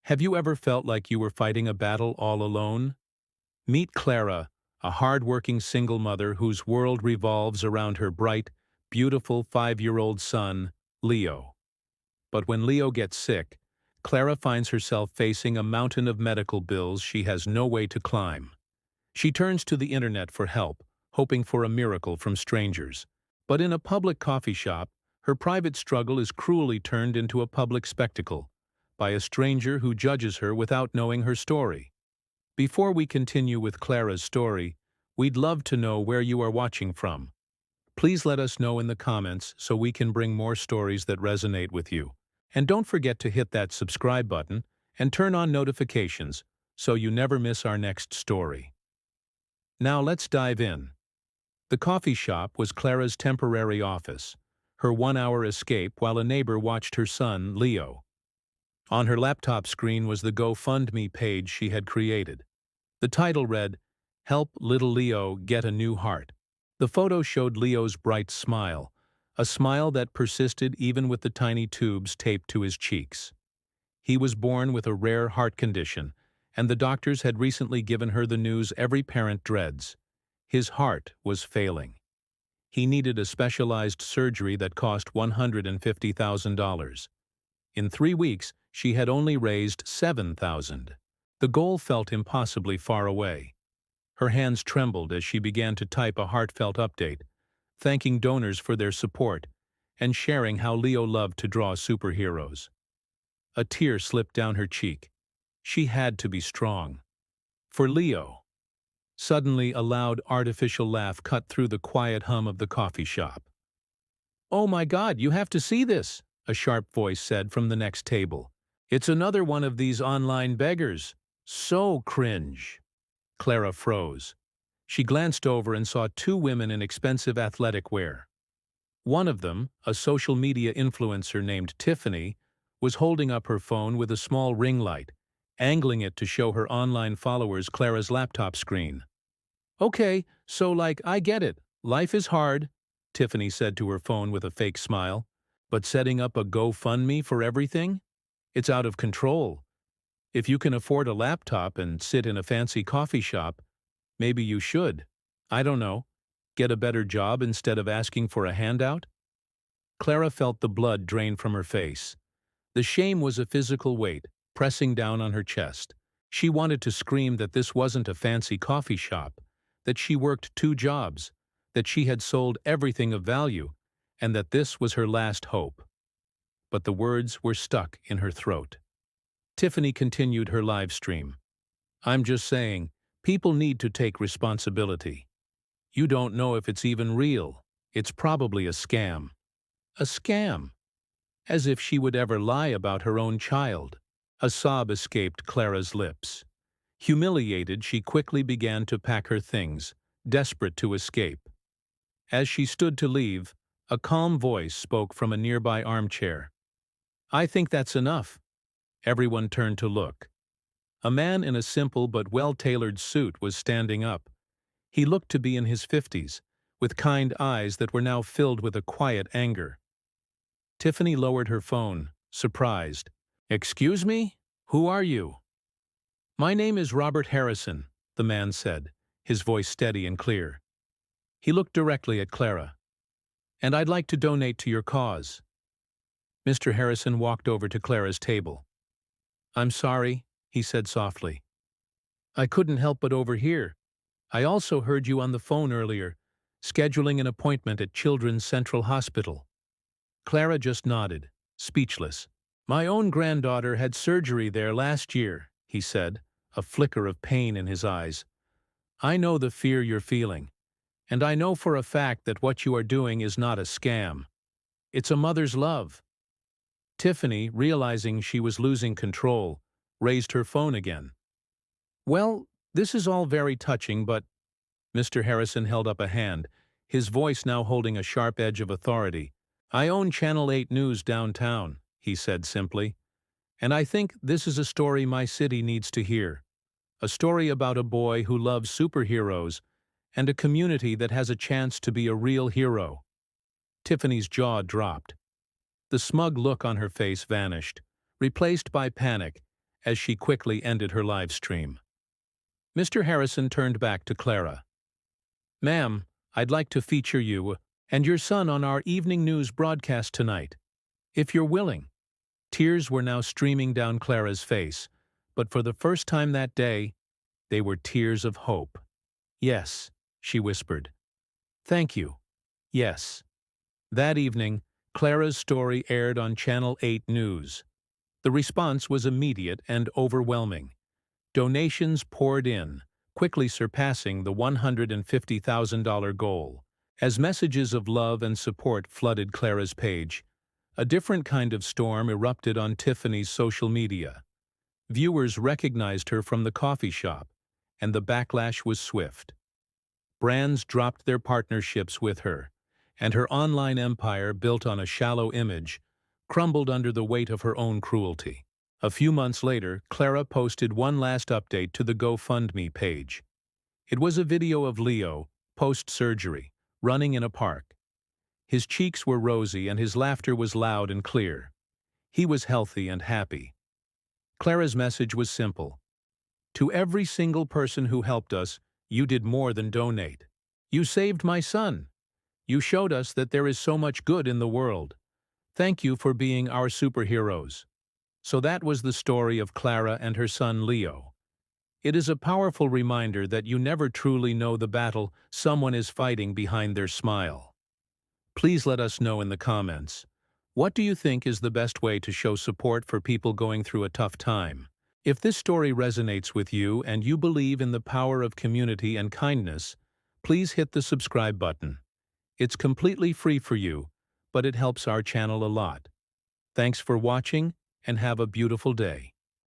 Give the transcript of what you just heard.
Have you ever felt like you were fighting a battle all alone? Meet Clara, a hard-working single mother whose world revolves around her bright, beautiful 5-year-old son, Leo. But when Leo gets sick, Clara finds herself facing a mountain of medical bills she has no way to climb. She turns to the internet for help, hoping for a miracle from strangers. But in a public coffee shop, her private struggle is cruelly turned into a public spectacle by a stranger who judges her without knowing her story. Before we continue with Clara's story, we'd love to know where you are watching from. Please let us know in the comments so we can bring more stories that resonate with you. And don't forget to hit that subscribe button and turn on notifications so you never miss our next story. Now let's dive in. The coffee shop was Clara's temporary office, her one-hour escape while a neighbor watched her son, Leo. On her laptop screen was the GoFundMe page she had created. The title read, "Help Little Leo Get a New Heart." The photo showed Leo's bright smile, a smile that persisted even with the tiny tubes taped to his cheeks. He was born with a rare heart condition, and the doctors had recently given her the news every parent dreads. His heart was failing. He needed a specialized surgery that cost $150,000. In 3 weeks, she had only raised $7,000. The goal felt impossibly far away. Her hands trembled as she began to type a heartfelt update, thanking donors for their support and sharing how Leo loved to draw superheroes. A tear slipped down her cheek. She had to be strong. For Leo. Suddenly, a loud artificial laugh cut through the quiet hum of the coffee shop. "Oh my God, you have to see this," a sharp voice said from the next table. "It's another one of these online beggars. So cringe." Clara froze. She glanced over and saw 2 women in expensive athletic wear. One of them, a social media influencer named Tiffany, was holding up her phone with a small ring light, angling it to show her online followers Clara's laptop screen. "Okay, so I get it. Life is hard," Tiffany said to her phone with a fake smile. "But setting up a GoFundMe for everything? It's out of control. If you can afford a laptop and sit in a fancy coffee shop, maybe you should. I don't know. Get a better job instead of asking for a handout?" Clara felt the blood drain from her face. The shame was a physical weight, pressing down on her chest. She wanted to scream that this wasn't a fancy coffee shop, that she worked 2 jobs, that she had sold everything of value, and that this was her last hope. But the words were stuck in her throat. Tiffany continued her live stream. "I'm just saying, people need to take responsibility. You don't know if it's even real. It's probably a scam." A scam? As if she would ever lie about her own child. A sob escaped Clara's lips. Humiliated, she quickly began to pack her things, desperate to escape. As she stood to leave, a calm voice spoke from a nearby armchair. "I think that's enough." Everyone turned to look. A man in a simple but well-tailored suit was standing up. He looked to be in his 50s, with kind eyes that were now filled with a quiet anger. Tiffany lowered her phone, surprised. "Excuse me? Who are you?" "My name is Robert Harrison," the man said, his voice steady and clear. He looked directly at Clara. "And I'd like to donate to your cause." Mr. Harrison walked over to Clara's table. "I'm sorry," he said softly. "I couldn't help but overhear. I also heard you on the phone earlier, scheduling an appointment at Children's Central Hospital." Clara just nodded, speechless. "My own granddaughter had surgery there last year," he said, a flicker of pain in his eyes. "I know the fear you're feeling, and I know for a fact that what you are doing is not a scam. It's a mother's love." Tiffany, realizing she was losing control, raised her phone again. "Well, this is all very touching, but—" Mr. Harrison held up a hand, his voice now holding a sharp edge of authority. "I own Channel 8 News downtown," he said simply. "And I think this is a story my city needs to hear. A story about a boy who loves superheroes and a community that has a chance to be a real hero." Tiffany's jaw dropped. The smug look on her face vanished, replaced by panic, as she quickly ended her live stream. Mr. Harrison turned back to Clara. "Ma'am, I'd like to feature you and your son on our evening news broadcast tonight, if you're willing." Tears were now streaming down Clara's face, but for the first time that day, they were tears of hope. "Yes," she whispered. "Thank you. Yes." That evening, Clara's story aired on Channel 8 News. The response was immediate and overwhelming. Donations poured in, quickly surpassing the $150,000 goal. As messages of love and support flooded Clara's page, a different kind of storm erupted on Tiffany's social media. Viewers recognized her from the coffee shop, and the backlash was swift. Brands dropped their partnerships with her, and her online empire, built on a shallow image, crumbled under the weight of her own cruelty. A few months later, Clara posted one last update to the GoFundMe page. It was a video of Leo, post-surgery, running in a park. His cheeks were rosy and his laughter was loud and clear. He was healthy and happy. Clara's message was simple. "To every single person who helped us, you did more than donate. You saved my son. You showed us that there is so much good in the world. Thank you for being our superheroes." So that was the story of Clara and her son Leo. It is a powerful reminder that you never truly know the battle someone is fighting behind their smile. Please let us know in the comments. What do you think is the best way to show support for people going through a tough time? If this story resonates with you and you believe in the power of community and kindness, please hit the subscribe button. It's completely free for you, but it helps our channel a lot. Thanks for watching, and have a beautiful day.